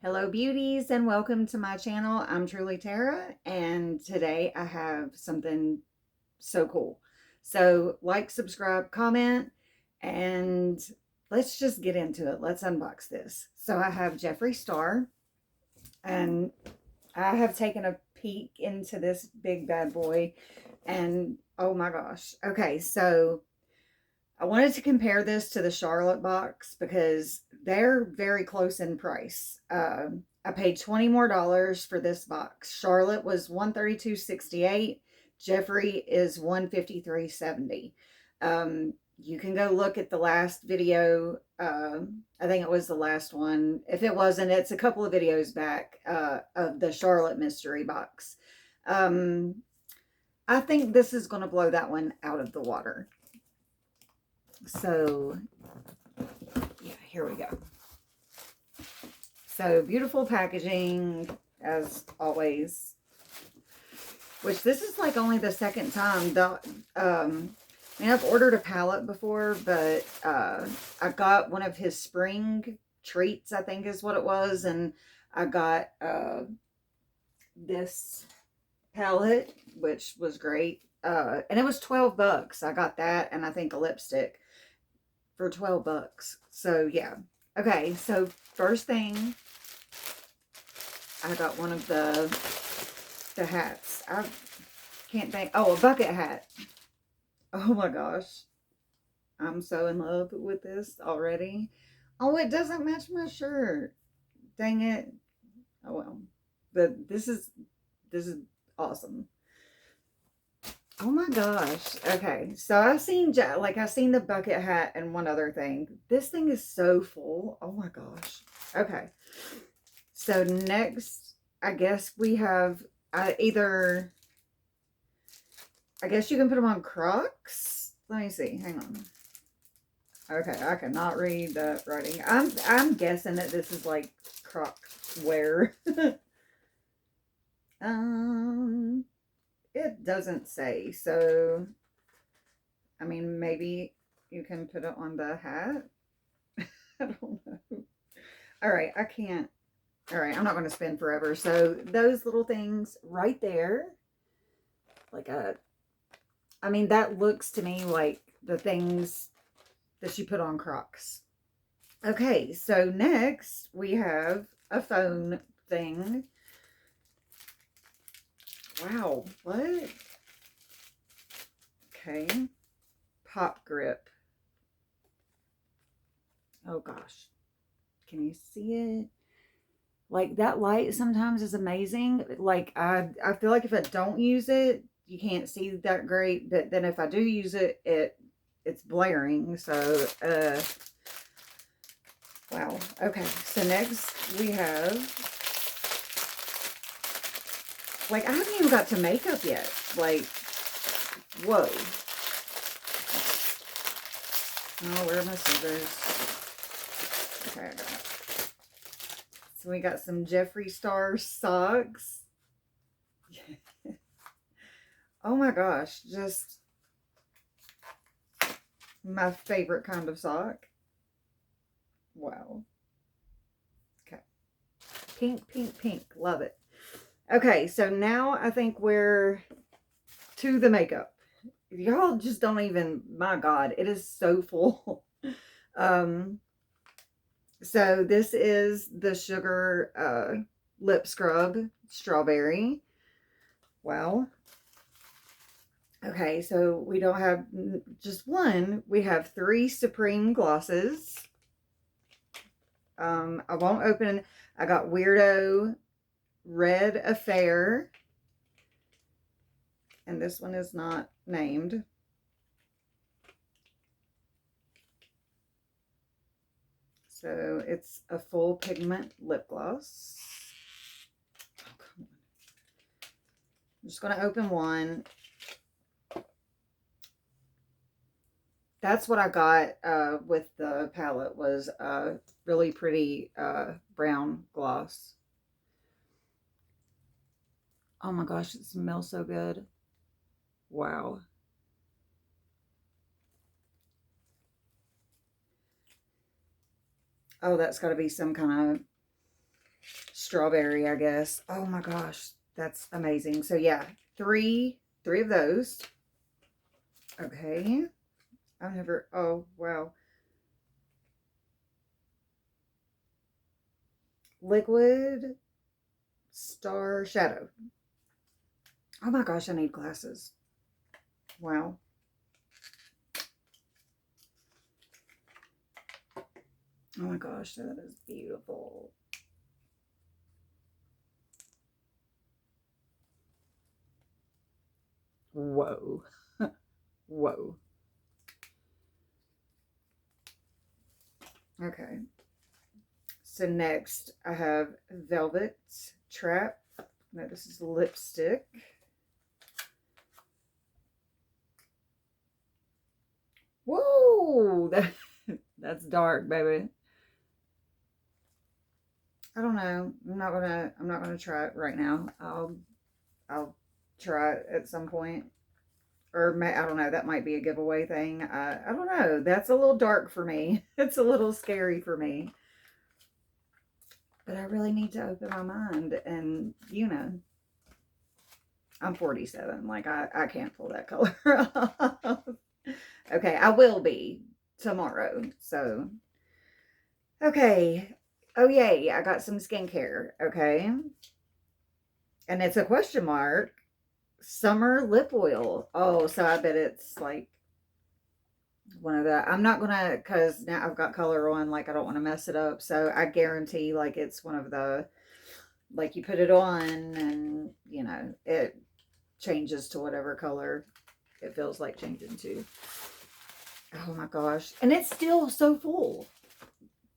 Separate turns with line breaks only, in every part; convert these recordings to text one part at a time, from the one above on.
Hello beauties and welcome to my channel. I'm Truly Tara and today I have something so cool. So like, subscribe, comment, and let's just get into it. Let's unbox this. So I have Jeffree Star and I have taken a peek into this big bad boy and oh my gosh. Okay, so I wanted to compare this to the Charlotte box because they're very close in price. I paid $20 more for this box. Charlotte was $132.68. Jeffree is $153.70. You can go look at the last video. I think it was the last one. If it wasn't, it's a couple of videos back of the Charlotte mystery box. I think this is going to blow that one out of the water. So, yeah, here we go. So, beautiful packaging, as always. Which, this is like only the second time. I mean, I've ordered a palette before, but I got one of his spring treats, I think is what it was. And I got this palette, which was great. And it was 12 bucks. I got that and I think a lipstick for 12 bucks. So yeah. Okay, so first thing, I got one of the hats. I can't think. Oh, a bucket hat. Oh my gosh. I'm so in love with this already. Oh, it doesn't match my shirt. Dang it. Oh well. But this is awesome. Oh my gosh. Okay. So I've seen the bucket hat and one other thing. This thing is so full. Oh my gosh. Okay. So next, I guess we have either, I guess you can put them on Crocs. Let me see. Hang on. Okay. I cannot read that writing. I'm guessing that this is like Crocs wear. um, It doesn't say, so I mean, maybe you can put it on the hat. I don't know. All right, I can't. All right, I'm not going to spin forever. So those little things right there, like I mean, that looks to me like the things that you put on Crocs. Okay, so next we have a phone thing. Wow, what? Okay, pop grip. Oh gosh, can you see it? Like that light sometimes is amazing. Like I feel like if I don't use it, you can't see that great. But then if I do use it, it's blaring. So wow. Okay. So next we have, like, I haven't even got to makeup yet. Like, whoa. Oh, where are my scissors? Okay, I got it. So we got some Jeffree Star socks. Oh my gosh, just my favorite kind of sock. Wow. Okay. Pink, pink, pink. Love it. Okay, so now I think we're to the makeup. Y'all just don't even, my God, it is so full. um, so this is the Sugar Lip Scrub Strawberry. Wow. Okay, so we don't have just one. We have 3 Supreme glosses. I won't open. I got Weirdo Red Affair. And this one is not named. So it's a full pigment lip gloss. Oh, come on. I'm just going to open one. That's what I got with the palette, was a really pretty brown gloss. Oh my gosh, it smells so good. Wow. Oh, that's got to be some kind of strawberry, I guess. Oh my gosh, that's amazing. So yeah, three of those. Okay. I've never, oh wow. Liquid Star Shadow. Oh my gosh, I need glasses. Wow. Oh my gosh, that is beautiful. Whoa. Whoa. Okay. So next I have Velvet Trap. No, this is lipstick. Whoa, that's dark, baby. I don't know. I'm not gonna try it right now. I'll try it at some point. Or I don't know. That might be a giveaway thing. I don't know. That's a little dark for me. It's a little scary for me. But I really need to open my mind, and I'm 47. Like I can't pull that color off. Okay, I will be tomorrow. So okay. Oh yay, I got some skincare. Okay. And it's a question mark. Summer lip oil. Oh, so I bet it's like one of the, I'm not gonna, because now I've got color on, like I don't want to mess it up. So I guarantee like it's one of the, like you put it on and it changes to whatever color it feels like changing to. Oh my gosh. And it's still so full.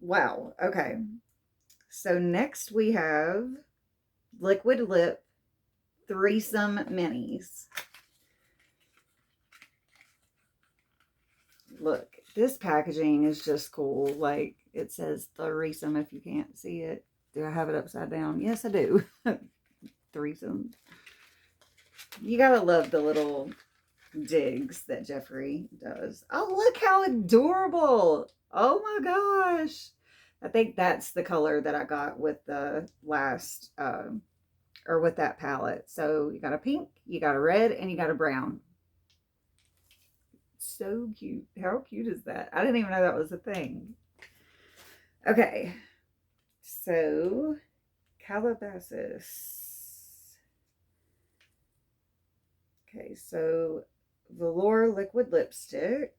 Wow. Okay. So next we have Liquid Lip Threesome Minis. Look, this packaging is just cool. Like, it says threesome if you can't see it. Do I have it upside down? Yes, I do. Threesome. You gotta love the little digs that Jeffree does. Oh, look how adorable. Oh my gosh. I think that's the color that I got with the last, or with that palette. So you got a pink, you got a red, and you got a brown. So cute. How cute is that? I didn't even know that was a thing. Okay. So, Calabasas. Okay, so Velour liquid lipstick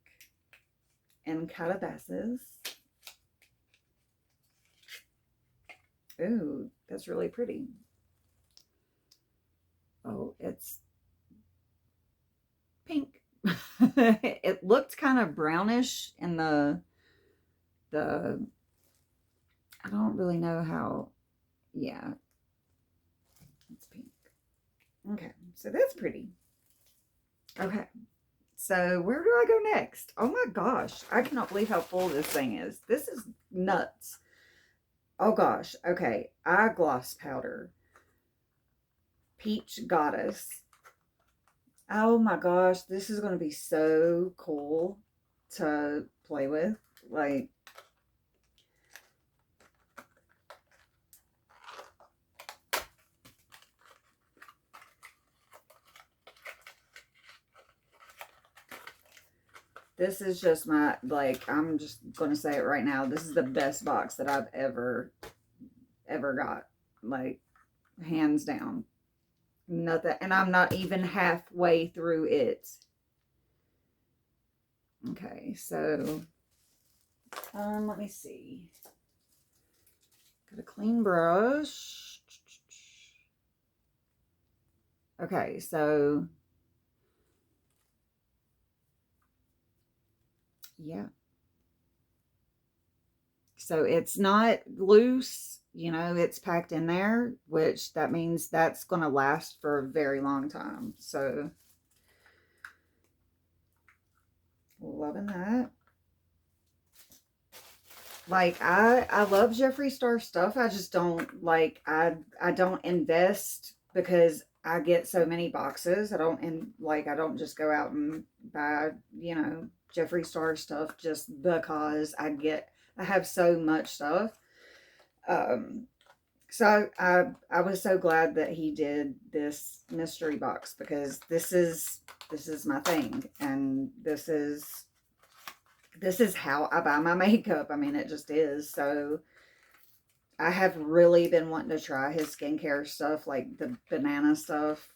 and Calabasas. Ooh, that's really pretty. Oh, it's pink. It looked kind of brownish in the I don't really know how. Yeah, it's pink. Okay, so that's pretty. Okay, so where do I go next? Oh my gosh, I cannot believe how full this thing is. This is nuts. Oh gosh, okay, eye gloss powder. Peach Goddess. Oh my gosh, this is going to be so cool to play with. Like, this is just my, like, I'm just going to say it right now. This is the best box that I've ever got. Like, hands down. Nothing. And I'm not even halfway through it. Okay, so, let me see. Got a clean brush. Okay, so, yeah. So it's not loose, it's packed in there, which that means that's going to last for a very long time. So loving that. Like I love Jeffree Star stuff. I just don't like I don't invest because I get so many boxes. I don't just go out and buy, Jeffree Star stuff just because I have so much stuff. Um So I was so glad that he did this mystery box, because this is my thing, and this is how I buy my makeup. I mean, it just is. So I have really been wanting to try his skincare stuff, like the banana stuff.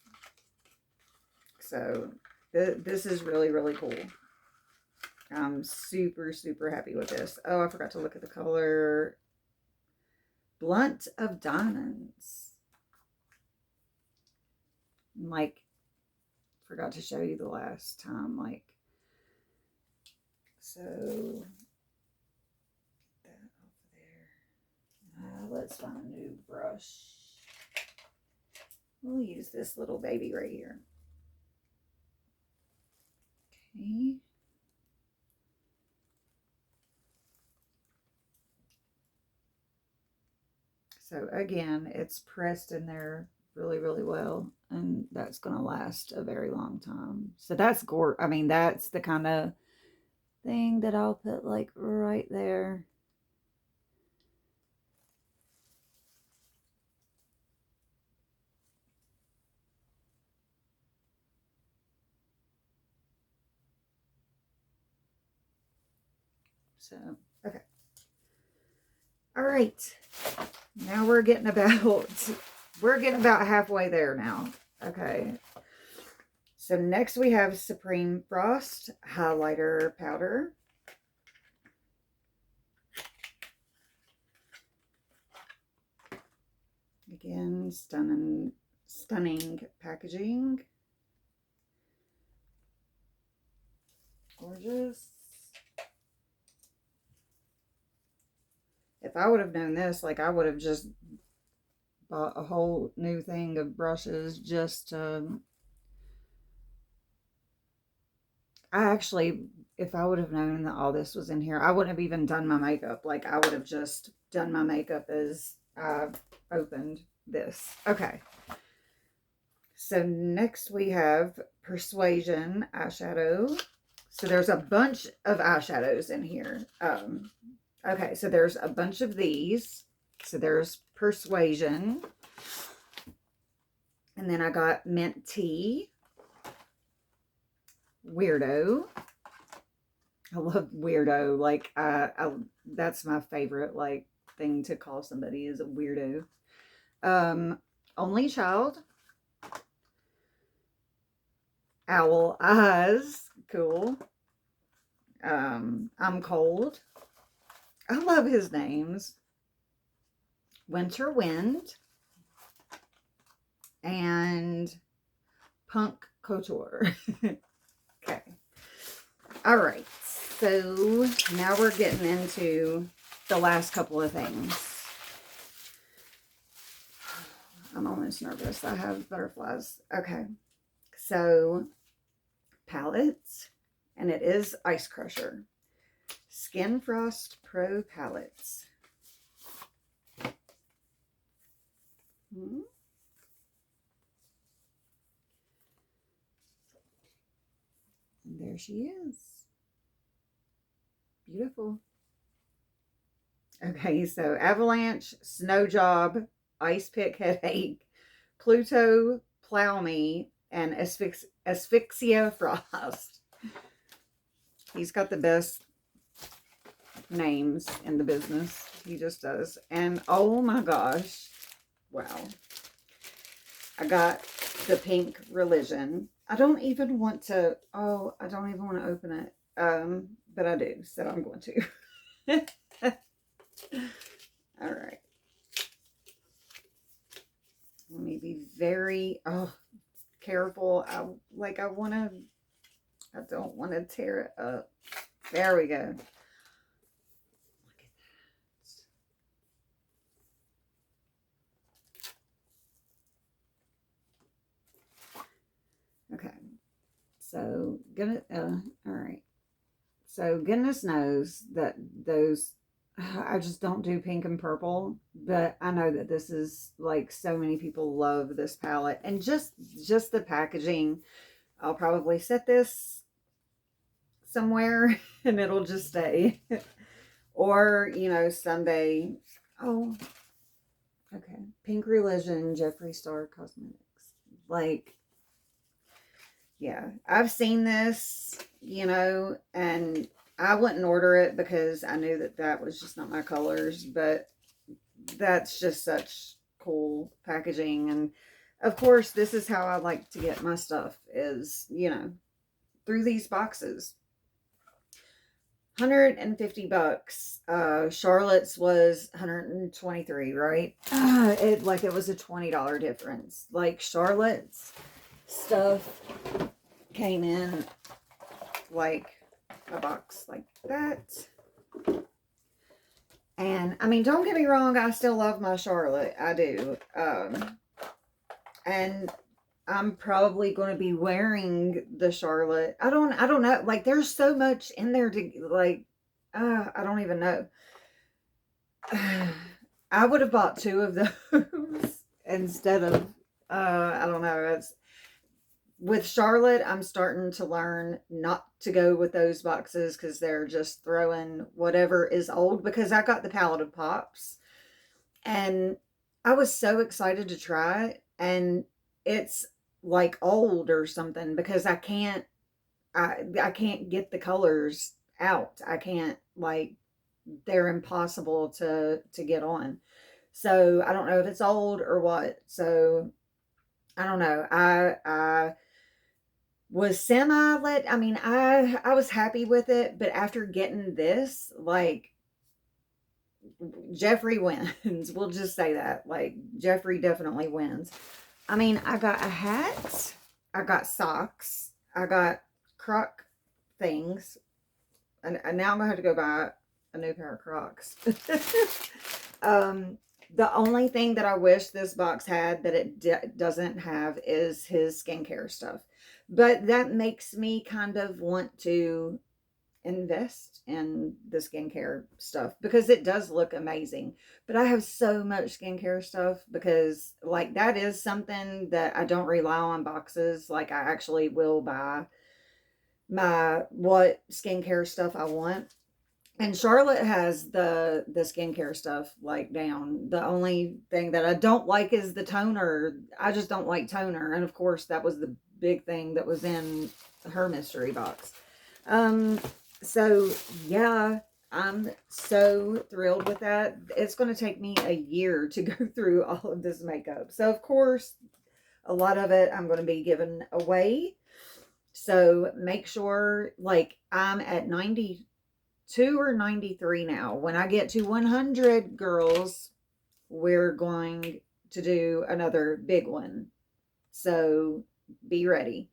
So this is really, really cool. I'm super, super happy with this. Oh, I forgot to look at the color. Blunt of Diamonds. Like, forgot to show you the last time. Like, so get that off there. Let's find a new brush. We'll use this little baby right here. Okay. So again, it's pressed in there really, really well, and that's going to last a very long time. So that's I mean, that's the kind of thing that I'll put like right there. So, okay. All right. Now we're getting about halfway there now. Okay. So next we have Supreme Frost highlighter powder. Again, stunning packaging. Gorgeous. If I would have known this, like, I would have just bought a whole new thing of brushes just I actually, if I would have known that all this was in here, I wouldn't have even done my makeup. Like, I would have just done my makeup as I opened this. Okay. So next we have Persuasion eyeshadow. So there's a bunch of eyeshadows in here. Okay, so there's a bunch of these. So there's Persuasion. And then I got Mint Tea. Weirdo. I love weirdo. Like, that's my favorite, like, thing to call somebody is a weirdo. Only Child. Owl Eyes. Cool. I'm Cold. I love his names. Winter Wind. And Punk Couture. Okay. All right. So now we're getting into the last couple of things. I'm almost nervous. I have butterflies. Okay. So palettes, and it is Ice Crusher. Skin Frost Pro palettes. And there she is. Beautiful. Okay, so Avalanche, Snow Job, Ice Pick Headache, Pluto, Plow Me, and Asphyxia Frost. He's got the best names in the business. He just does. And oh my gosh. Wow. I got the Pink Religion. I don't even want to, I don't even want to open it. But I do, so I'm going to. All right. Let me be very, careful. I don't want to tear it up. There we go. Look at that. Okay. So, all right. So, goodness knows that I just don't do pink and purple, but I know that this is, like, so many people love this palette, and just the packaging. I'll probably set this somewhere and it'll just stay. Or, someday, okay. Pink Religion, Jeffree Star Cosmetics. Like, yeah, I've seen this, you know, and I wouldn't order it because I knew that that was just not my colors, but that's just such cool packaging. And of course, this is how I like to get my stuff is, you know, through these boxes. 150 bucks. Charlotte's was 123, right? It was a $20 difference. Like Charlotte's stuff came in like a box like that. And I mean, don't get me wrong, I still love my Charlotte. I do. And I'm probably going to be wearing the Charlotte. I don't know. Like, there's so much in there to, like, I don't even know. I would have bought 2 of those instead of, I don't know. With Charlotte, I'm starting to learn not to go with those boxes because they're just throwing whatever is old, because I got the palette of pops and I was so excited to try it, and it's like old or something because I can't get the colors out. I can't, like, they're impossible to get on. So I don't know if it's old or what. So I don't know. I was semi let. I mean, I was happy with it, but after getting this, like, Jeffree wins. We'll just say that. Like, Jeffree definitely wins. I mean, I got a hat, I got socks, I got Croc things, and now I'm gonna have to go buy a new pair of Crocs. The only thing that I wish this box had that it doesn't have is his skincare stuff. But that makes me kind of want to invest in the skincare stuff because it does look amazing. But I have so much skincare stuff because, like, that is something that I don't rely on boxes. Like, I actually will buy what skincare stuff I want. And Charlotte has the skincare stuff, like, down. The only thing that I don't like is the toner. I just don't like toner. And of course, that was the big thing that was in her mystery box. So yeah, I'm so thrilled with that. It's going to take me a year to go through all of this makeup. So of course, a lot of it I'm going to be giving away. So make sure, like, I'm at 92 or 93 now. When I get to 100, girls, we're going to do another big one. So be ready.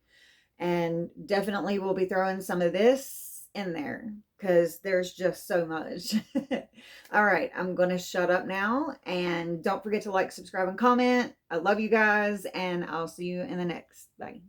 And definitely we'll be throwing some of this in there because there's just so much. All right, I'm going to shut up now. And don't forget to like, subscribe, and comment. I love you guys, and I'll see you in the next. Bye.